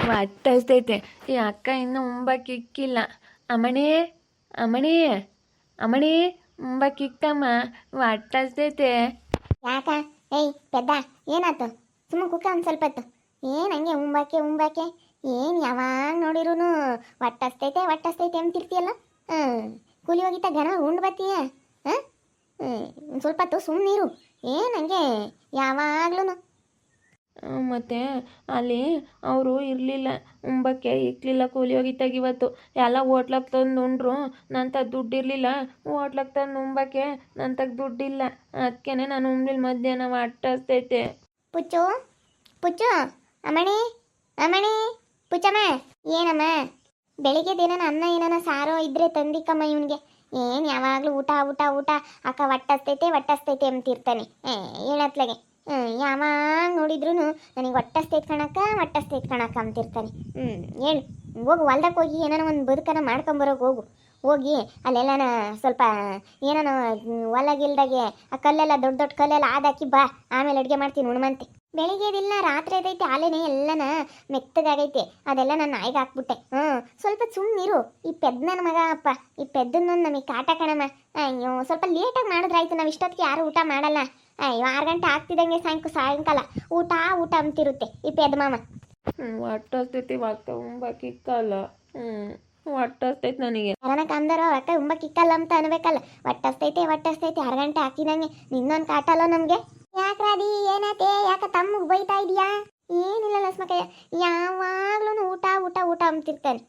ಹೊಟ್ಟಸ್ತೈತೆ. ಈ ಅಕ್ಕ ಇನ್ನೂ ಉಂಬಕ್ಕಿಕ್ಕಿಲ್ಲ. ಅಮ್ಮಣಿ ಅಮ್ಮಣಿ ಅಮ್ಮಣಿ ಉಂಬಕ್ಕಿಕ್ಕಮ್ಮ, ಹೊಟ್ಟಸ್ತೈತೆ. ಯಾಕ? ಏಯ್ ಪೆದ್ದ, ಏನಾಯ್ತು? ಸುಮ್ಮನೆ ಕುಕ್ಕ ಒಂದು ಸ್ವಲ್ಪ ಹೊತ್ತು. ಏನು ಹಂಗೆ ಉಂಬಾಕೆ ಏನು ಯಾವಾಗ ನೋಡಿರೂ ಹೊಟ್ಟಸ್ತೈತೆ ಅಂತಿರ್ತೀಯಲ್ಲ. ಕೂಲಿ ಹೋಗಿತ್ತ ಘನ ಉಂಡು ಬತ್ತೀಯ? ಹಾಂ, ಒಂದು ಸ್ವಲ್ಪ ಹೊತ್ತು ಸುಮ್ಮನಿರು. ಏನು ಹಂಗೆ ಯಾವಾಗ್ಲೂ? ಮತ್ತು ಅಲ್ಲಿ ಅವರು ಇರಲಿಲ್ಲ, ಉಂಬಕ್ಕೆ ಇಕ್ಲಿಲ್ಲ. ಕೂಲಿ ಹೋಗಿತ್ತಾಗ ಇವತ್ತು ಎಲ್ಲ ಹೋಟ್ಲಕ್ಕೆ ತಂದು ಉಂಡ್ರು. ನನ್ನ ತಗ ದುಡ್ಡಿರಲಿಲ್ಲ. ಹೋಟ್ಲಕ್ಕೆ ತಂದು ಉಂಬಕ್ಕೆ ನನ್ನ ತಗ ದುಡ್ಡಿಲ್ಲ. ಅದಕ್ಕೆ ನಾನು ಉಂಬ್ಲಿಲ್ಲ. ಮಧ್ಯಾಹ್ನ ಹೊಟ್ಟಸ್ತೈತೆ. ಪುಚ್ಚು ಪುಚ್ಚು, ಅಮ್ಮಣಿ ಅಮ್ಮಣಿ, ಪುಚ್ಚಮ್ಮ. ಏನಮ್ಮ? ಬೆಳಿಗ್ಗೆ ದಿನ ಅನ್ನ ಏನಾನ ಸಾರೋ ಇದ್ರೆ ತಂದಿಕ್ಕಮ್ಮ ಇವನಿಗೆ. ಏನು ಯಾವಾಗಲೂ ಊಟ ಊಟ ಊಟ, ಅಕ್ಕ ಹೊಟ್ಟಸ್ತೈತೆ ಅಂತಿರ್ತಾನೆ ಹೇಳತ್ಲಾಗೆ. ಯಾವಾಗ ನೋಡಿದ್ರು ನನಗೆ ಹೊಟ್ಟಸ್ತೈತೆ ಕಣಕ್ಕ ಅಂತಿರ್ತಾನೆ. ಹೇಳು, ಹೋಗು ಹೊಲ್ದಕ್ಕೆ ಹೋಗಿ ಏನಾನ ಒಂದು ಬದುಕನ ಮಾಡ್ಕೊಂಬರೋಕೆ ಹೋಗಿ ಅಲ್ಲೆಲ್ಲನ ಸ್ವಲ್ಪ ಏನಾನ ಹೊಲಗಿಲ್ದಾಗೆ ಆ ಕಲ್ಲೆಲ್ಲ ದೊಡ್ಡ ಕಲ್ಲೆಲ್ಲ ಆದಾಕಿ ಬಾ. ಆಮೇಲೆ ಅಡುಗೆ ಮಾಡ್ತೀನಿ ಉಣ್ಮಂತೆ. ಬೆಳಿಗ್ಗೆದಿಲ್ಲ ರಾತ್ರಿ ಅದೈತೆ, ಆಲೇನೆ ಎಲ್ಲನ ಮೆತ್ತಗಾಗೈತೆ. ಅದೆಲ್ಲ ನಾನು ನಾಯಿಗೆ ಹಾಕ್ಬಿಟ್ಟೆ. ಸ್ವಲ್ಪ ಸುಮ್ಮನಿರು. ಈ ಪೆದ್ ನನ್ನ ಮಗ ಅಪ್ಪ, ಈ ಪೆದ್ದನ್ನೊಂದು ನಮಗೆ ಕಾಟ ಕಣಮ್ಮ. ಅಯ್ಯೋ, ಸ್ವಲ್ಪ ಲೇಟಾಗಿ ಮಾಡಿದ್ರಾಯ್ತು. ನಾವು ಇಷ್ಟೊತ್ತಿಗೆ ಯಾರು ಊಟ ಮಾಡಲ್ಲ. ಅಯ್ಯೋ, 6 ಗಂಟೆ ಆಗ್ತಿದ್ದಂಗೆ ಸಾಯಂಕಾಲ ಊಟ ಅಂತಿರುತ್ತೆ ಈ ಪೆದ್ ಮಾಮ. ಹೊಟ್ಟಸ್ತೈತಿ, ಮತ್ತೆ ಉಂಬಕ್ಕಿಕ್ಕಲ್ಲ. ಹೊಟ್ಟಸ್ತೈತೆ ನನಗೆ. ಯಾರನ ಕಂದರೋ ಅಕ್ಕ ಉಂಬಕ್ಕಿಕ್ಕಲ್ಲ ಅಂತ ಅನ್ಬೇಕಲ್ಲ. ಹೊಟ್ಟಸ್ತೈತೆ 6 ಗಂಟೆ ಆಗ್ತಿದ್ದಂಗೆ ನಿನ್ನೊಂದು ಕಾಟಲ್ಲ ನಮಗೆ. ಯಾಕ್ರಾದಿ ಏನಾತೆ? ಯಾಕ ತಮ್ಮಗೆ ಬೈತಾ ಇದೀಯಾ? ಏನಿಲ್ಲ ಲಕ್ಷ್ಮಕ್ಕಯ್ಯ, ಯಾವಾಗ್ಲೂ ಊಟ ಅಂತಿರ್ತಾನೆ.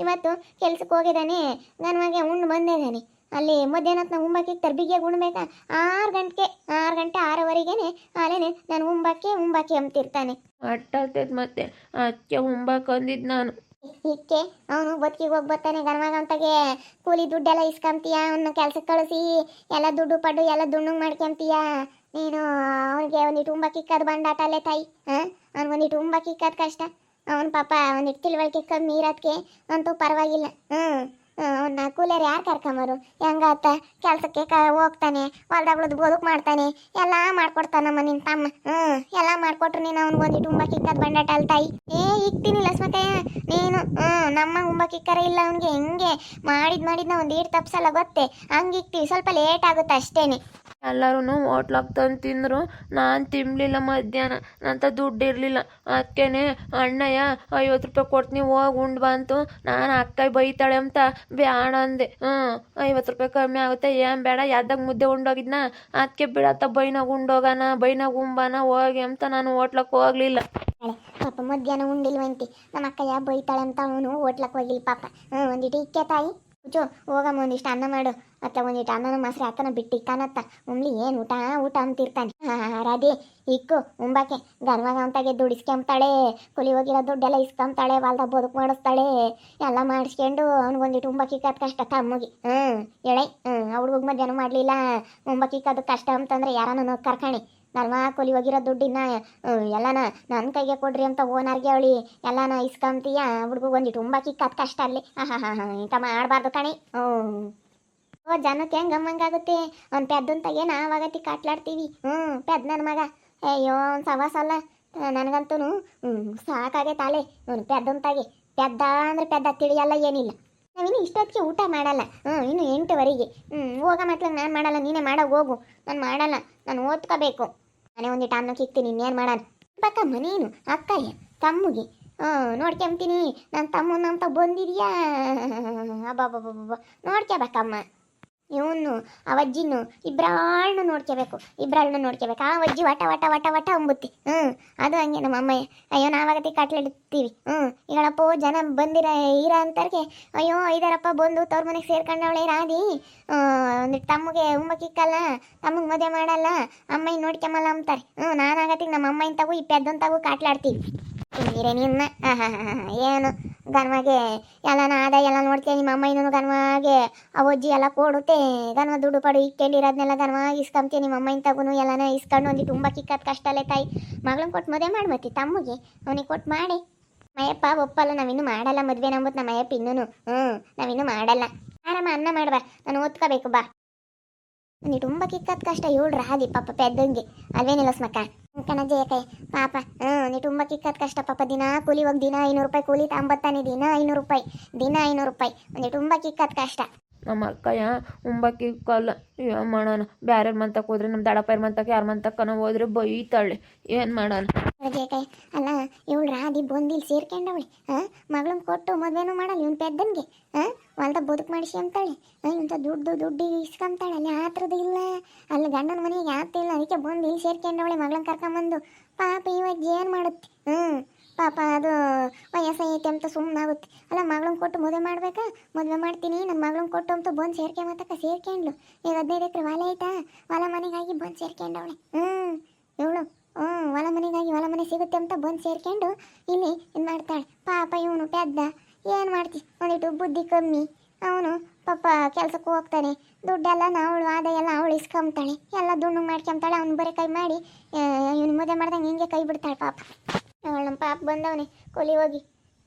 ಇವತ್ತು ಕೆಲ್ಸಕ್ಕೆ ಹೋಗಿದ್ದಾನೆ, ಗನ್ಮಗೆ ಉಂಡು ಬಂದಿದ್ದಾನೆ. ಅಲ್ಲಿ ಮಧ್ಯಾಹ್ನಕ್ಕೆ ನಾವು ಉಂಬಕ್ಕೆ ತರ್ಬಿಗೆ ಉಣ್ಬೇಕಾ? 6 ಗಂಟೆ 6:30ಗೆನೆ ಅಲ್ಲೇನೆ ನಾನು ಉಂಬಕ್ಕೆ ಅಂತಿರ್ತಾನೆ. ಹೊಟ್ಟಸ್ತೈತೆ ಮತ್ತೆ ಅದಕ್ಕೆ ಉಂಬಕ್ಕೆ ಅಂದಿದ್ದು ನಾನು. ಇಕ್ಕೆ ಅವನು ಬದುಕಿಗೆ ಹೋಗಿ ಬರ್ತಾನೆ. ಗನ್ವಾಗ ಅಂತಾಗೆ ಕೂಲಿ ದುಡ್ಡೆಲ್ಲ ಇಸ್ಕೊಂತೀಯ, ಅವನ್ನ ಕೆಲ್ಸಕ್ಕೆ ಕಳಿಸಿ ಎಲ್ಲ ದುಡ್ಡು ಪಡ್ಡು ಎಲ್ಲ ದುಣ್ಣಗೆ ಮಾಡ್ಕೊಂತೀಯ ನೀನು. ಅವನಿಗೆ ಒಂದಿಟ್ಟು ಉಂಬಕ್ಕಿಕ್ಕದು ಬಂಡಾಟ ಅಲ್ಲೇ ತಾಯಿ. ಅವ್ನಿಗೊಂದಿಟ್ಟು ಉಂಬಕ್ಕಿಕ್ಕದು ಕಷ್ಟ. ಅವನ ಪಾಪ ಒಂದಿಟ್ಟು ತಿಳುವಳಿಕೆ ಕಮ್ಮಿ ಇರೋದಕ್ಕೆ ಅಂತೂ ಪರವಾಗಿಲ್ಲ. ಅವನ್ನ ಕೂಲಿಯರು ಯಾರು ಕರ್ಕೊಂಬರು? ಹೆಂಗಾತ ಕೆಲ್ಸಕ್ಕೆ ಹೋಗ್ತಾನೆ, ಹೊಲ್ದಾಗ್ಳದ್ದು ಬದುಕು ಮಾಡ್ತಾನೆ, ಎಲ್ಲ ಮಾಡ್ಕೊಡ್ತಾನಮ್ಮ ನಿನ್ನ ತಮ್ಮ. ಎಲ್ಲ ಮಾಡ್ಕೊಟ್ರು ನೀನು ಅವ್ನಿಗೊಂದಿಟ್ಟು ಉಂಬಕ್ಕಿಕ್ಕದು ಬಂಡಾಟ ಅಲ್ಲ ತಾಯಿ. ಇಕ್ತೀನಿ ಲಕ್ಷ್ಮಕ್ಕಯ್ಯ ನೀನು. ನಮ್ಮ ಉಂಬಕ್ಕಿಕ್ಕರ ಇಲ್ಲ ಅವನಿಗೆ. ಹೆಂಗೆ ಮಾಡಿದ್ನ ಒಂದು ಈಡು ತಪ್ಸಲ್ಲ ಗೊತ್ತೇ, ಹಂಗೆ ಇಕ್ತೀವಿ. ಸ್ವಲ್ಪ ಲೇಟ್ ಆಗುತ್ತೆ ಅಷ್ಟೇನೆ. ಎಲ್ಲರೂ ಹೋಟ್ಲಕ್ಕೆ ತಂದು ತಿಂದರು, ನಾನು ತಿನ್ನಲಿಲ್ಲ. ಮಧ್ಯಾಹ್ನ ನಂತ ದುಡ್ಡು ಇರಲಿಲ್ಲ. ಅದಕ್ಕೇನೆ ಅಣ್ಣಯ್ಯ 50 ರೂಪಾಯಿ ಕೊಡ್ತೀನಿ ಹೋಗಿ ಉಂಡು ಬಂತು. ನಾನು ಅಕ್ಕ ಬೈತಾಳೆ ಅಂತ ಬೇಡ ಅಂದೆ. 50 ರೂಪಾಯಿ ಕಮ್ಮಿ ಆಗುತ್ತೆ, ಏನು ಬೇಡ. ಯಾವ್ದಾಗ ಮುದ್ದೆ ಉಂಡೋಗಿದ್ನ, ಅದಕ್ಕೆ ಬಿಡತ್ತ ಬೈನಾಗ ಉಂಡೋಗೋಣ, ಬೈನಾಗ ಉಂಬಾನ ಹೋಗಿ ಅಂತ ನಾನು ಹೋಟ್ಲಕ್ಕೆ ಹೋಗಲಿಲ್ಲ. ಪಾಪ ಮಧ್ಯಾಹ್ನ ಉಂಡಿಲ್ವಂತಿ. ನಮ್ಮ ಅಕ್ಕಯ್ಯ ಬೈತಾಳೆ ಅಂತ ಅವನು ಹೋಟ್ಲಕ್ಕೆ ಹೋಗಿಲ್ಲ ಪಾಪ. ಒಂದಿಟ್ಟು ಇಕ್ಕೆ ತಾಯಿ. ಹುಚ್ಚು ಹೋಗಮ್ಮ, ಒಂದಿಷ್ಟು ಅನ್ನ ಮಾಡು. ಒಂದಿಟ್ಟು ಅನ್ನನ ಮೊಸರು ಹಾಕನ ಬಿಟ್ಟು ಇಕ್ಕಾನತ್ತ. ಉಮ್ಲಿ ಏನು ಊಟ ಅಂತಿರ್ತಾನೆ. ರಾಧಿ ಇಕ್ಕು ಉಂಬಾಕೆ. ಗನ್ವಾಗ ಅಂತಾಗೆ ದುಡ್ಡು ಇಸ್ಕೊಂತಾಳೆ, ಕೂಲಿ ಹೋಗಿರೋ ದುಡ್ಡೆಲ್ಲ ಇಸ್ಕೊಂತಾಳೆ, ಹೊಲ್ದಾಗ ಬದುಕು ಮಾಡಿಸ್ತಾಳೆ, ಎಲ್ಲ ಮಾಡಿಸ್ಕೊಂಡು ಅವ್ನಿಗೊಂದಿಟ್ಟು ಉಂಬಕ್ಕಿಕ್ಕದು ಕಷ್ಟ ತಮ್ಮಗೆ. ಹೇಳೈ ಹುಡುಗ ಮಧ್ಯಾಹ್ನ ಮಾಡಲಿಲ್ಲ ಉಂಬಕ್ಕಿಕ್ಕದು ಕಷ್ಟ ಅಂತಂದ್ರೆ ಯಾರನ್ನ ಕರ್ಕಣಿ. ನಲ್ವಾ ಕೂಲಿ ಹೋಗಿರೋ ದುಡ್ಡಿನ ಎಲ್ಲನ ನನ್ನ ಕೈಗೆ ಕೊಡ್ರಿ ಅಂತ ಓನರ್ಗೆ ಅವಳಿ ಎಲ್ಲನ ಇಸ್ಕೊಂತೀಯ. ಹುಡುಗ ಒಂದಿಟ್ಟು ಉಂಬಕ್ಕಿಕ್ಕದು ಕಷ್ಟ ಅಲ್ಲಿ. ಇಂಥ ಮಾಡಬಾರ್ದು ಕಣಿ. ಜನಕ್ಕೆ ಹೆಂಗೆ ಗಮ್ಮಂಗಾಗುತ್ತೆ. ಅವ್ನು ಪೆದ್ದಂತಾಗೆ ನಾವಾಗತ್ತಿ ಕಾಟ್ಲಾಡ್ತೀವಿ. ಪೆದ್ ನನ್ನ ಮಗ. ಅಯ್ಯೋ ಅವ್ನು ಸವಾಸಲ್ಲ ನನಗಂತೂ ಸಾಕಾಗೆ ತಾಲೆ. ಅವನು ಪೆದ್ದಂತಾಗೆ ಪೆದ್ದ ಅಂದರೆ ಪೆದ್ದ ತಿಳಿಯಲ್ಲ, ಏನಿಲ್ಲ. ನಾವಿನ್ನು ಇಷ್ಟೊತ್ತಿಗೆ ಊಟ ಮಾಡಲ್ಲ. ಇನ್ನು 8ವರೆಗೆ. ಹೋಗ ಮತ್ಲಾಗ ನಾನು ಮಾಡಲ್ಲ, ನೀನೇ ಮಾಡೋ ಹೋಗು. ನಾನು ಮಾಡಲ್ಲ, ನಾನು ಓದ್ಕೋಬೇಕು. ನಾನೇ ಒಂದಿಟ್ಟು ಅನ್ನಕ್ಕೆ ಇಕ್ತೀನಿ, ಇನ್ನೇನು ಮಾಡೋಣ. ಬೇಕಮ್ಮ ನೀನು ಅಕ್ಕಯ್ಯ ತಮ್ಮಗೆ ನೋಡ್ಕೊಂತೀನಿ. ನನ್ನ ತಮ್ಮನ ಅಂತ ಬಂದಿದ್ಯಾ? ಅಬ್ಬಬ್ಬಬ್ಬ ನೋಡ್ಕೋಬೇಕಮ್ಮ. ಇವನು ಅವಜ್ಜಿನು ಇಬ್ಬರನ್ನು ನೋಡ್ಕೋಬೇಕು. ಆ ಅಜ್ಜಿ ವಟ ಅಂಬುತ್ತಿ. ಅದು ಹಂಗೆ ನಮ್ಮ ಅಮ್ಮಯ್ಯ. ಅಯ್ಯೋ ನಾವಾಗತ್ತಿ ಕಟ್ಲಿಡ್ತೀವಿ. ಈಗಳಪ್ಪ ಜನ ಬಂದಿರ ಇರ ಅಂತಾರ್ಗೆ. ಅಯ್ಯೋ 5ರಪ್ಪ ಬಂದು ತವ್ರ ಮನೆಗೆ ಸೇರ್ಕೊಂಡವಳೆ ರಾಧಿ. ಒಂದಿಟ್ಟು ತಮ್ಮಗೆ ಉಂಬಕ್ಕಿಕ್ಕಲ್ಲ, ತಮ್ಮಗೆ ಮದುವೆ ಮಾಡಲ್ಲ, ಅಮ್ಮಯ್ಯ ನೋಡ್ಕೊಂಬಲ್ಲ ಅಂತಾರೆ. ನಾನಾಗತ್ತಿಗೆ ನಮ್ಮ ಅಮ್ಮಯ್ಯನ ತಗೋ ಈ ಪೆದ್ದಂತಾಗೂ ಕಾಟ್ಲಾಡ್ತೀವಿ. ನೀರೇ ನಿನ್ನ ಏನು ಗನ್ವಾಗೆ ಎಲ್ಲನ ಆದಾಯ ಎಲ್ಲ ನೋಡ್ತೀಯ. ನಿಮ್ಮ ಅಮ್ಮಯ್ಯನೂ ಗನ್ವಾಗೆ ಅವಜ್ಜಿ ಎಲ್ಲ ಕೊಡುತ್ತೆ. ಗನ್ವ ದುಡ್ಡು ಪಡು ಇಕ್ಕೊಂಡಿರೋದನ್ನೆಲ್ಲ ಗನ್ವಾಗಿ ಇಸ್ಕೊಂತೀಯ. ನಿಮ್ಮ ಅಮ್ಮಯ್ಯನ ತಗೂ ಎಲ್ಲನ ಇಸ್ಕೊಂಡು ಒಂದಿಟ್ಟು ಉಂಬಕ್ಕಿಕ್ಕದು ಕಷ್ಟ ಅಲ್ಲೇ ತಾಯಿ. ಮಗಳನ್ನ ಕೊಟ್ಟು ಮದುವೆ ಮಾಡ್ಮತ್ತಿ ತಮ್ಮಗೆ. ಅವನಿಗೆ ಕೊಟ್ಟು ಮಾಡಿ. ಮಯಪ್ಪ ಒಪ್ಪಲ್ಲ, ನಾವಿನ್ನೂ ಮಾಡಲ್ಲ ಮದುವೆ ನಂಬುತ್ತೆ ನಮ್ಮ ಮಯಪ್ಪ ಇನ್ನೂ. ನಾವಿನ್ನೂ ಮಾಡಲ್ಲ. ಆರಾಮ ಅನ್ನ ಮಾಡ್ಬಾ, ನಾನು ಓದ್ಕೋಬೇಕು ಬಾ. ಒಂದಿಟ್ಟು ಉಂಬಕ್ಕಿಕ್ಕದು ಕಷ್ಟ. ಇವಳು ರಾಧಿ ಪಾಪ ಪೆದ್ದಂಗೆ ಅಲ್ವೇನಿಲ್ಲ ಸ್ಮಕ್ಕ. ಕಣ ಜಯಕೈ ಪಾಪ ನೀ ತುಂಬ ಕಿಕ್ಕತ್ ಕಷ್ಟ ಪಾಪ ದಿನ ಕೂಲಿ ಹೋಗಿ ದಿನ 500 ರೂಪಾಯಿ ಕೂಲಿ ತಾಂಬತ್ತಾನೆ ದಿನ 500 ರೂಪಾಯಿ ಒಂದು ತುಂಬ ಕಿಕ್ಕತ್ ಕಷ್ಟ. ನಮ್ಮ ಅಕ್ಕಯ್ಯ ಉಂಬಕ್ಕಿ ಕಲ್ಲ ಏನು ಮಾಡೋಣ. ಬ್ಯಾರ್ಯಾರ ಮಂತಕ್ಕೆ ಹೋದ್ರೆ ನಮ್ಮ ದಡಪ್ಪರ ಮಂತಕ್ಕೆ ಯಾರ ಮಂತಕ್ಕನ ಹೋದ್ರೆ ಬೈತಾಳೆ. ಏನು ಮಾಡೋಣ. ಜಯಕೈ ಅಲ್ಲ ಇವಳು ರಾಧಿ ಬಂದಿಲ್ಲಿ ಸೇರ್ಕೊಂಡವಳೆ ಮಗಳನ್ನ ಕೊಟ್ಟು ಮದುವೆನೂ ಮಾಡಲ್ಲ ಇವನು ಪೆದ್ದನ್ಗೆ ಹೊಲ್ದ ಬದುಕು ಮಾಡಿಸಿ ಅಂತಾಳೆ ಇಂಥ ದುಡ್ಡು ಇಸ್ಕೊಂತಾಳೆ. ಅಲ್ಲಿ ಆ ಥರದ್ದು ಇಲ್ಲ, ಅಲ್ಲಿ ಗಂಡನ ಮನೆಗೆ ಆಗ್ತಿಲ್ಲ, ಅದಕ್ಕೆ ಬಂದು ಇಲ್ಲಿ ಸೇರ್ಕೊಂಡವಳೆ ಮಗಳನ್ನ ಕರ್ಕೊಂಬಂದು. ಪಾಪ ಇವಾಗ ಏನು ಮಾಡುತ್ತೆ ಪಾಪ ಅದು ವಯಸ್ಸೈತೆ ಅಂತ ಸುಮ್ಮನಾಗುತ್ತೆ. ಅಲ್ಲ ಮಗಳನ್ನ ಕೊಟ್ಟು ಮದುವೆ ಮಾಡ್ಬೇಕಾ, ಮದುವೆ ಮಾಡ್ತೀನಿ ನನ್ನ ಮಗಳನ್ನ ಕೊಟ್ಟು ಅಂತ ಬಂದು ಸೇರ್ಕೊಂಬತ್ತಕ್ಕ ಸೇರ್ಕೊಂಡ್ಲು. ಈಗ 15 ಎಕರೆ ಹೊಲ ಐತಾ, ಹೊಲ ಮನೆಗಾಗಿ ಬಂದು ಸೇರ್ಕೊಂಡವಳೆ. ಇವಳು ಹೊಲ ಮನೆ ಸಿಗುತ್ತೆ ಅಂತ ಬಂದು ಸೇರ್ಕೊಂಡು ಇಲ್ಲಿ ಇದು ಮಾಡ್ತಾಳೆ. ಪಾಪ ಇವನು ಪೆದ್ದ ಏನು ಮಾಡ್ತಿ, ಒಂದಿಟ್ಟು ಬುದ್ಧಿ ಕಮ್ಮಿ. ಅವನು ಪಾಪ ಕೆಲ್ಸಕ್ಕೆ ಹೋಗ್ತಾನೆ, ದುಡ್ಡೆಲ್ಲ ಅವಳು ಆದಾಯ ಎಲ್ಲ ಅವಳು ಇಸ್ಕೊಂತಾಳೆ, ಎಲ್ಲ ದುಡ್ಡು ಮಾಡ್ಕೊಂತಾಳೆ. ಅವ್ನು ಬರೀ ಕೈ ಮಾಡಿ ಇವನು ಮದುವೆ ಮಾಡ್ದಂಗೆ ಹಿಂಗೆ ಕೈ ಬಿಡ್ತಾಳೆ. ಪಾಪ ಅವಳು ನಮ್ಮ ಪಾಪ ಬಂದವನೇ ಕೊಲಿ ಹೋಗಿ.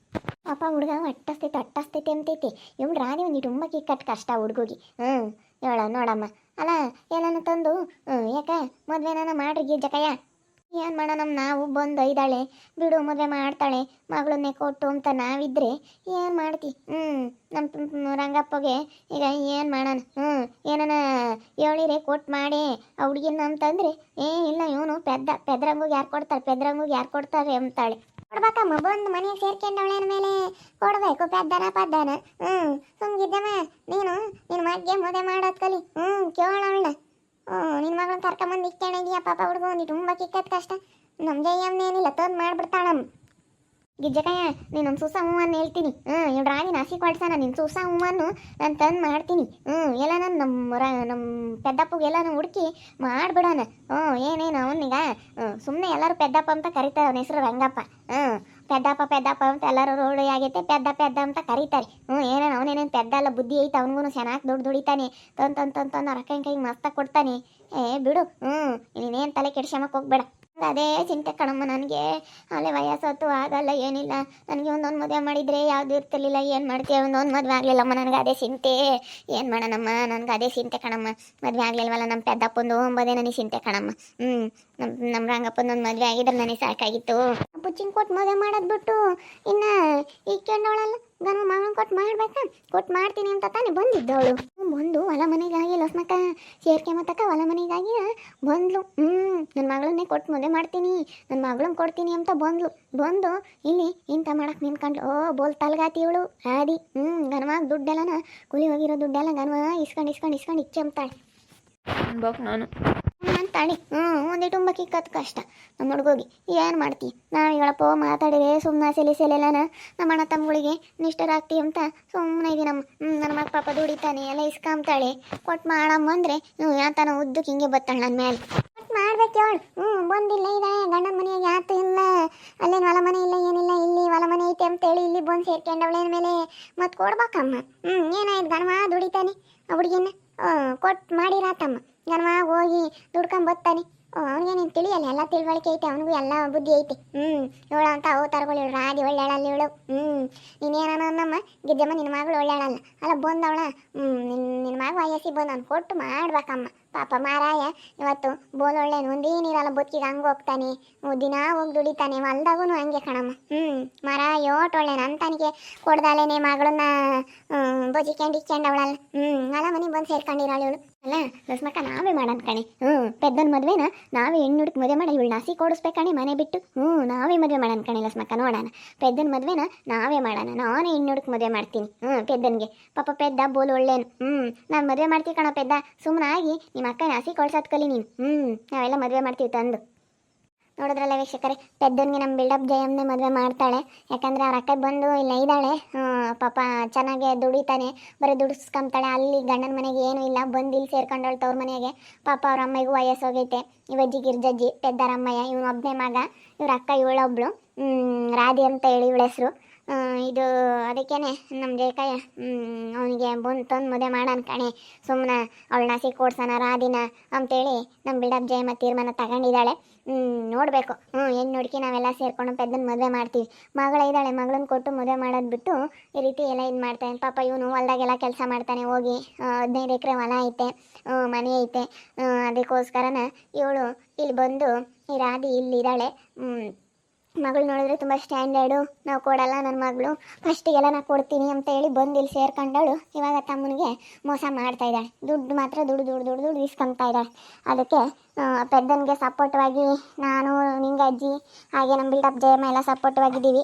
ಪಾಪ ಹುಡುಗ ಅಟ್ಟಸ್ತೈತೆ ಅಂತೈತಿ. ಇವಳು ರಾಧಿ ಒಂದಿಟ್ಟು ತುಂಬ ಕಿಕ್ಕಟ್ಟು ಕಷ್ಟ ಹುಡುಗಿಗೆ. ಹೇಳ ನೋಡಮ್ಮ ಅಲ್ಲ ಎಲ್ಲನೂ ತಂದು ಯಾಕೆ ಮದುವೆನ ಮಾಡ್ರಿ ಗಿಜ್ಜಕಯ್ಯ. ಏನು ಮಾಡೋಣ ನಾವು ಬಂದು ಐದಾಳೆ ಬಿಡು ಮದುವೆ ಮಾಡ್ತಾಳೆ ಮಗಳನ್ನೇ ಕೊಟ್ಟು ಅಂತ ನಾವಿದ್ರೆ ಏನು ಮಾಡ್ತಿ. ನಮ್ಮ ರಂಗಪ್ಪಗೆ ಈಗ ಏನು ಮಾಡೋಣ. ಏನನ ಹೇಳಿರೆ ಕೊಟ್ಟು ಮಾಡಿ ಆ ಹುಡುಗಿನ ಅಂತಂದರೆ ಇಲ್ಲ ಇವನು ಪೆದ್ರಂಗಿಗೆ ಯಾರು ಕೊಡ್ತಾರೆ ಅಂತಾಳೆ. ಕೊಡ್ಬೇಕಮ್ಮ ಬಂದು ಮನೆಗೆ ಸೇರ್ಕೊಂಡವಳೆ ಮೇಲೆ ಕೊಡಬೇಕು ಪೆದ್ದನ ಸುಮ್ಗಿದ್ದಮ್ಮ ನೀನು ನಿನ್ನ ಮಗ್ಗೆ ಮದುವೆ ಮಾಡೋದು ಕಲಿ ಕೇಳೋಣ. ನಿನ್ನ ಮಗಳನ್ನ ಕರ್ಕೊಂಬಂದು ಇಕ್ಕೊಂಡಿದ್ಯಾ ಪಾಪ ಹುಡುಗ ಒಂದಿಟ್ಟು ತುಂಬ ಕಿಕ್ಕತ್ ಕಷ್ಟ. ನಮ್ಮ ಜಯಮ್ಮನೇನಿಲ್ಲ ತಂದು ಮಾಡಿಬಿಡ್ತಾಳಮ್ಮ. ಗಿಜ್ಜಕಯ್ಯ ನೀನೊಂದು ಸೂಸ ಹೂವನ್ನು ಹೇಳ್ತೀನಿ. ಇವ್ರು ರಾಗಿನ ಹಸಿ ಕೊಡ್ಸಾನ ನಿನ್ನ ಸೂಸ ಹೂವನ್ನು ನಾನು ತಂದು ಮಾಡ್ತೀನಿ. ಎಲ್ಲ ನಾನು ನಮ್ಮ ಪೆದ್ದಪ್ಪಗೆಲ್ಲನೂ ಹುಡುಕಿ ಮಾಡಿಬಿಡೋಣ. ಏನೇನು ಅವನಿಗ ಸುಮ್ಮನೆ ಎಲ್ಲರೂ ಪೆದ್ದಪ್ಪ ಅಂತ ಕರೀತಾರೆ. ಅವನ ಹೆಸರು ರಂಗಪ್ಪ. ಪೆದ್ದಪ್ಪ ಅಂತ ಎಲ್ಲರೂ ರೋಡಿ ಆಗೈತೆ ಪೆದ್ದ ಅಂತ ಕರೀತಾರೆ. ಏನೇನು ಅವನೇನೇನು ಪೆದ್ದ ಎಲ್ಲ ಬುದ್ಧಿ ಐತೆ, ಅವನಿಗೂ ಚೆನ್ನಾಗಿ ದುಡಿತಾನೆ. ತಂದು ರೊಕ್ಕ ಕೈಗೆ ಮಸ್ತಾಗಿ ಕೊಡ್ತಾನೆ. ಬಿಡು ನೀನೇನು ತಲೆ ಕೆಡ್ಸಮಕ್ಕೆ ಹೋಗ್ಬೇಡ. ಅದೇ ಚಿಂತೆ ಕಣಮ್ಮ ನನಗೆ. ಅಲ್ಲೇ ವಯಸ್ಸೊತ್ತು ಆಗಲ್ಲ ಏನಿಲ್ಲ. ನನಗೆ ಒಂದೊಂದು ಮದುವೆ ಮಾಡಿದರೆ ಯಾವುದು ಇರ್ತಿರ್ಲಿಲ್ಲ. ಏನು ಮಾಡ್ತೀಯ ಒಂದೊಂದು ಮದುವೆ ಆಗಲಿಲ್ಲಮ್ಮ. ನನಗೆ ಅದೇ ಚಿಂತೆ. ಏನು ಮಾಡೋಣಮ್ಮ, ನನಗೆ ಅದೇ ಚಿಂತೆ ಕಣಮ್ಮ. ಮದುವೆ ಆಗಲಿಲ್ವಲ್ಲ ನಮ್ಮ ಪೆದ್ದಪ್ಪಂದು ಒಂಬದೇ ನನಗೆ ಚಿಂತೆ ಕಣಮ್ಮ. ನಮ್ಮ ರಂಗಪ್ಪಂದೊಂದು ಮದುವೆ ಆಗಿದ್ರೆ ನನಗೆ ಸಾಕಾಗಿತ್ತು. ಪುಚ್ಚಿನ ಕೊಟ್ಟು ಮದುವೆ ಮಾಡೋದು ಬಿಟ್ಟು ಇನ್ನು ಇಕ್ಕೊಂಡವಳಲ್ಲ ಗನ ಮಗನ ಕೊಟ್ಟು ಮಾಡ್ತೀನಿ ಅಂತ ತಾನೇ ಬಂದಿದ್ದವಳು. ಬಂದು ಹೊಲ ಮನೆಗಾಗಿ ಲಸ್ಮಕ್ಕ ಸೇರ್ಕೆಮತ್ತಕ್ಕ ಹೊಲ ಮನೆಗಾಗಿ ಬಂದ್ಲು. ನನ್ನ ಮಗಳನ್ನೇ ಕೊಟ್ಟು ಮದುವೆ ಮಾಡ್ತೀನಿ, ನನ್ನ ಮಗಳನ್ನ ಕೊಡ್ತೀನಿ ಅಂತ ಬಂದು ಇಲ್ಲಿ ಇಂಥ ಮಾಡಕ್ಕೆ ನಿಂತ್ಕೊಂಡ್ಲು. ಬೋಲ್ ತಲ್ಗಾತಿ ಇವಳು ಆದಿ. ಗನವಾಗ ದುಡ್ಡೆಲ್ಲನ ಕೂಲಿ ಹೋಗಿರೋ ದುಡ್ಡೆಲ್ಲ ಗನವ ಇಸ್ಕೊಂಡು ಇಚ್ಚಂತಾಳೆ ಅನ್ಬೇಕು ನಾನು ಅಂತಾಳೆ. ಒಂದೇ ತುಂಬ ಕಿಕ್ಕತ್ತು ಕಷ್ಟ ನಮ್ಮ ಹುಡುಗೋಗಿ. ಏನು ಮಾಡ್ತಿ ನಾವೀಗಳಪ್ಪ ಮಾತಾಡಿದ್ರೆ ಸುಮ್ಮನೆ ಸೆಲೆಲ್ಲನ ನಮ್ಮ ಅಣ್ಣ ತಮ್ಮಗಳಿಗೆ ನಿಷ್ಠರಾಗ್ತಿ ಅಂತ ಸುಮ್ಮನೆ ಇದೀನಮ್ಮ. ನನ್ನ ಮಗ ಪಾಪ ದುಡಿತಾನೆ ಎಲ್ಲ ಇಸ್ಕೊಂತಾಳೆ. ಕೊಟ್ಟು ಮಾಡಮ್ಮ ಅಂದರೆ ಯಾತನ ಉದ್ದಕ್ಕೆ ಹಿಂಗೆ ಬತ್ತಾಳೆ ನನ್ನ ಮೇಲೆ. ಕೊಟ್ಟು ಮಾಡ್ಬೇಕು ಅವಳು. ಬಂದಿಲ್ಲ ಇದೆ ಗಂಡನ ಮನೆಯಾಗ ಯಾತು ಇಲ್ಲ, ಅಲ್ಲೇನು ಹೊಲ ಮನೆ ಇಲ್ಲ ಏನಿಲ್ಲ, ಇಲ್ಲಿ ಹೊಲ ಮನೆ ಐತೆ ಅಂತೇಳಿ ಇಲ್ಲಿ ಬಂದು ಸೇರ್ಕೊಂಡವಳೇನ ಮೇಲೆ ಮತ್ತೆ ಕೊಡ್ಬೇಕಮ್ಮ. ಏನಾಯ್ತು ಗಣಮ ದುಡಿತಾನೆ ಆ ಹುಡುಗಿನ ಕೊಟ್ಟು ಮಾಡಿರಾತಮ್ಮ. ಗಣಮ ಹೋಗಿ ದುಡ್ಕೊಂಬತ್ತಾನೆ. ಅವ್ನಿಗೇನೇನು ತಿಳಿಯಲ್ಲ, ಎಲ್ಲ ತಿಳುವಳಿಕೆ ಐತೆ ಅವನಿಗೂ, ಎಲ್ಲ ಬುದ್ಧಿ ಐತೆ. ಇವಳು ಅಂತ ಅವು ತರಗಳು ಇವಳು ರಾಧಿ ಒಳ್ಳೆಯಳಲ್ಲ ಇವಳು. ನೀನೇನ ನಮ್ಮ ಗಿದ್ದಮ್ಮ ನಿನ್ನ ಮಗಳು ಒಳ್ಳೆಯಳಲ್ಲ ಅಲ್ಲ ಬಂದವಳ. ನಿನ್ನ ಮಗ ವಯಸ್ಸಿ ಬಂದು ಅವ್ನು ಕೊಟ್ಟು ಮಾಡ್ಬೇಕಮ್ಮ. ಪಾಪ ಮಾರಾಯ ಇವತ್ತು ಬೋಲ್ ಒಳ್ಳೆನು ಒಂದೇನಿರಲ್ಲ ಬದುಕಿಗೆ ಹಂಗೆ ಹೋಗ್ತಾನೆ, ದಿನ ಹೋಗಿ ದುಡಿತಾನೆ. ಹೊಲ್ದಾಗೂ ಹಂಗೆ ಕಣಮ್ಮ. ಮಾರಾಯ ಓಟ್ ಒಳ್ಳೆನು ಅಂತನಿಗೆ ಕೊಡ್ದಾಲೇನೆ ಮಗಳನ್ನ ಬಜಿಕೊಂಡಿಕ್ಕೊಂಡವಳಲ್ಲ. ಹೊಲ ಮನೆಗೆ ಬಂದು ಸೇರ್ಕೊಂಡಿರಾಳು ಇವಳು. ಅಲ್ಲ ಲಸ್ಮಕ್ಕ ನಾವೇ ಮಾಡೋಣ ಕಣೆ. ಪೆದ್ದನ ಮದುವೆನ ನಾವೇ ಹೆಣ್ಣು ಹುಡುಕಿ ಮದುವೆ ಮಾಡಿ ಇವಳು ನಾಸಿ ಕೊಡಿಸ್ಬೇಕಣೆ ಮನೆ ಬಿಟ್ಟು. ನಾವೇ ಮದುವೆ ಮಾಡೋಣ ಕಣೆ ಲಸ್ಮಕ್ಕ. ನೋಡೋಣ ಪೆದ್ದನ ಮದುವೆನ ನಾವೇ ಮಾಡೋಣ. ನಾನೇ ಹೆಣ್ಣು ಹುಡುಕಿ ಮದುವೆ ಮಾಡ್ತೀನಿ ಪೆದ್ದನಿಗೆ. ಪಾಪ ಪೆದ್ದ ಬೋಲ್ ಒಳ್ಳೆನು. ನಾನು ಮದುವೆ ಮಾಡ್ತೀವಿ ಕಣ ಪೆದ್ದ. ಸುಮ್ಮನಾಗಿ ನಿಮ್ಮ ಅಕ್ಕ ನಾಸಿ ಕೊಡ್ಸೋದು ಕಲಿ ನೀನು. ನಾವೆಲ್ಲ ಮದುವೆ ಮಾಡ್ತೀವಿ ತಂದು. ನೋಡಿದ್ರಲ್ಲ ವೀಕ್ಷಕರೇ, ಪೆದ್ದನಿಗೆ ನಮ್ಮ ಬಿಲ್ಡಪ್ ಜಯಮ್ಮನೆ ಮದುವೆ ಮಾಡ್ತಾಳೆ. ಯಾಕಂದರೆ ಅವ್ರ ಅಕ್ಕ ಬಂದು ಇಲ್ಲ ಇದ್ದಾಳೆ. ಪಾಪ ಚೆನ್ನಾಗೆ ದುಡಿತಾನೆ, ಬರೀ ದುಡಿಸ್ಕೊಂತಾಳೆ. ಅಲ್ಲಿ ಗಂಡನ ಮನೆಗೆ ಏನೂ ಇಲ್ಲ, ಬಂದು ಇಲ್ಲಿ ಸೇರ್ಕೊಂಡವಳು ತವ್ರ ಮನೆಗೆ. ಪಾಪ ಅವ್ರ ಅಮ್ಮಗೂ ವಯಸ್ಸೋಗೈತೆ. ಇವಜ್ಜಿ ಗಿರ್ಜಜ್ಜಿ ಪೆದ್ದರಮ್ಮಯ್ಯ ಇವನು ಒಬ್ಬನೇ ಮಗ. ಇವ್ರ ಅಕ್ಕ ಇವಳೊಬ್ಳು ರಾಧಿ ಅಂತ ಹೇಳಿ ಇವಳ ಹೆಸರು. ಇದು ಅದಕ್ಕೇನೆ ನಮ್ಮ ಜಯಕಯ್ಯ ಅವನಿಗೆ ಬಂದು ತಂದು ಮದುವೆ ಮಾಡೋಣ ಕಣೆ. ಸುಮ್ಮನೆ ಅವಳನ್ನ ಕೊಡ್ಸೋಣ ರಾಧಿನ ಅಂತೇಳಿ ನಮ್ಮ ಬಿಲ್ಡಪ್ ಜಯಮ್ಮ ತೀರ್ಮಾನ ತಗೊಂಡಿದ್ದಾಳೆ. ನೋಡಬೇಕು ಹೆಣ್ಣು ಹುಡುಕಿ ನಾವೆಲ್ಲ ಸೇರ್ಕೊಂಡು ಪೆದ್ದನ ಮದುವೆ ಮಾಡ್ತೀವಿ. ಮಗಳಿದ್ದಾಳೆ, ಮಗಳನ್ನ ಕೊಟ್ಟು ಮದುವೆ ಮಾಡೋದು ಬಿಟ್ಟು ಈ ರೀತಿ ಎಲ್ಲ ಇದು ಮಾಡ್ತಾನೆ. ಪಾಪ ಇವನು ಹೊಲ್ದಾಗೆಲ್ಲ ಕೆಲಸ ಮಾಡ್ತಾನೆ ಹೋಗಿ. 15 ಎಕರೆ ಹೊಲ ಐತೆ, ಮನೆ ಐತೆ. ಅದಕ್ಕೋಸ್ಕರನ ಇವಳು ಇಲ್ಲಿ ಬಂದು ಈ ರಾಧಿ ಇಲ್ಲಿದ್ದಾಳೆ. ಮಗಳು ನೋಡಿದ್ರೆ ತುಂಬ ಸ್ಟ್ಯಾಂಡರ್ಡು, ನಾವು ಕೊಡಲ್ಲ ನನ್ನ ಮಗಳು, ಫಸ್ಟಿಗೆಲ್ಲ ನಾನು ಕೊಡ್ತೀನಿ ಅಂತ ಹೇಳಿ ಬಂದು ಇಲ್ಲಿ ಸೇರ್ಕೊಂಡವಳು ಇವಾಗ ತಮ್ಮನಿಗೆ ಮೋಸ ಮಾಡ್ತಾ ಇದ್ದಾಳೆ. ದುಡ್ಡು ಮಾತ್ರ ದುಡ್ಡು ಇಸ್ಕೊತಾ ಇದ್ದಾಳೆ. ಅದಕ್ಕೆ ಪೆದ್ದನಿಗೆ ಸಪೋರ್ಟಿವಾಗಿ ನಾನು, ನಿಂಗಜ್ಜಿ, ಹಾಗೆ ನಮ್ಮ ಬಿಲ್ಡಪ್ ಜಯಮ್ಮ ಎಲ್ಲ ಸಪೋರ್ಟಿವಾಗಿದ್ದೀವಿ.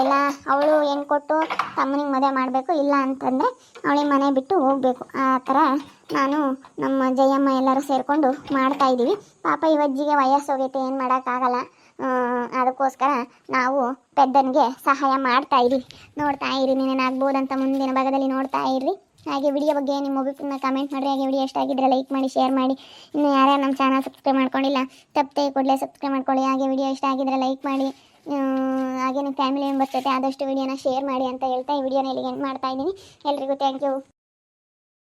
ಇಲ್ಲ ಅವಳು ಹೆಣ್ಣು ಕೊಟ್ಟು ತಮ್ಮನಿಗೆ ಮದುವೆ ಮಾಡಬೇಕು, ಇಲ್ಲ ಅಂತಂದರೆ ಅವಳಿಗೆ ಮನೆ ಬಿಟ್ಟು ಹೋಗಬೇಕು. ಆ ಥರ ನಾನು ನಮ್ಮ ಜಯಮ್ಮ ಎಲ್ಲರೂ ಸೇರಿಕೊಂಡು ಮಾಡ್ತಾಯಿದ್ದೀವಿ. ಪಾಪ ಇವಜ್ಜಿಗೆ ವಯಸ್ಸು ಹೋಗೈತೆ, ಏನು ಮಾಡೋಕ್ಕಾಗಲ್ಲ. ಅದಕ್ಕೋಸ್ಕರ ನಾವು ಪೆದ್ದನಿಗೆ ಸಹಾಯ ಮಾಡ್ತಾ ಇದ್ದೀವಿ. ನೋಡ್ತಾ ಇರಿ, ನೀನೇನಾಗ್ಬೋದಂತ ಮುಂದಿನ ಭಾಗದಲ್ಲಿ ನೋಡ್ತಾ ಇರ್ರಿ. ಹಾಗೆ ವಿಡಿಯೋ ಬಗ್ಗೆ ನಿಮ್ಮ ಅಭಿಪ್ರಾಯನ ಕಮೆಂಟ್ ಮಾಡಿರಿ. ಹಾಗೆ ವಿಡಿಯೋ ಇಷ್ಟ ಆಗಿದ್ದರೆ ಲೈಕ್ ಮಾಡಿ, ಶೇರ್ ಮಾಡಿ. ಇನ್ನು ಯಾರ್ಯಾರು ನಮ್ಮ ಚಾನಲ್ ಸಬ್ಸ್ಕ್ರೈಬ್ ಮಾಡ್ಕೊಂಡಿಲ್ಲ ತಪ್ಪದೆ ಕೂಡಲೇ ಸಬ್ಸ್ಕ್ರೈಬ್ ಮಾಡ್ಕೊಳ್ಳಿ. ಹಾಗೆ ವಿಡಿಯೋ ಇಷ್ಟ ಆಗಿದ್ದರೆ ಲೈಕ್ ಮಾಡಿ. ಹಾಗೆ ನಿಮ್ಮ ಫ್ಯಾಮಿಲಿ ಮೆಂಬರ್ಸ್ ಜೊತೆ ಆದಷ್ಟು ವಿಡಿಯೋನ ಶೇರ್ ಮಾಡಿ ಅಂತ ಹೇಳ್ತಾ ಈ ವಿಡಿಯೋನ ಇಲ್ಲಿಗೆ ಎಂಡ್ ಮಾಡ್ತಾ ಇದ್ದೀನಿ. ಎಲ್ರಿಗೂ ಥ್ಯಾಂಕ್ ಯು.